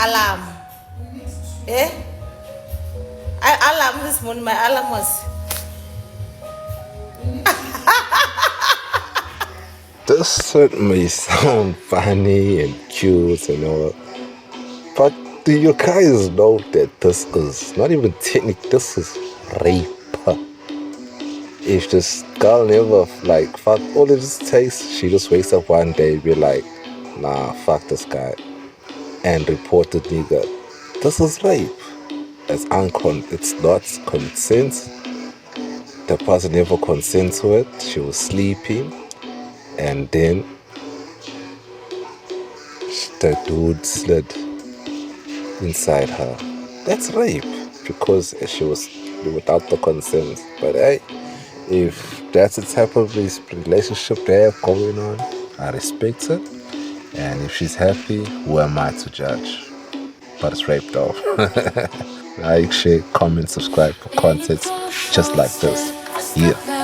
alarm. Eh? Alarm this morning, my alarm was. This may sound funny and cute and all, but do you guys know that this is not even technical, this is rape? If this girl never, like, fuck, all it just takes, she just wakes up one day, be like, nah, fuck this guy, and report the nigga. This is rape. It's not consent. The person never consent to it. She was sleeping, and then the dude slid inside her. That's rape because she was without the consent. But hey, if that's the type of relationship they have going on, I respect it. And if she's happy, who am I to judge? But it's rape though. Like, share, comment, subscribe for content just like this. Yeah.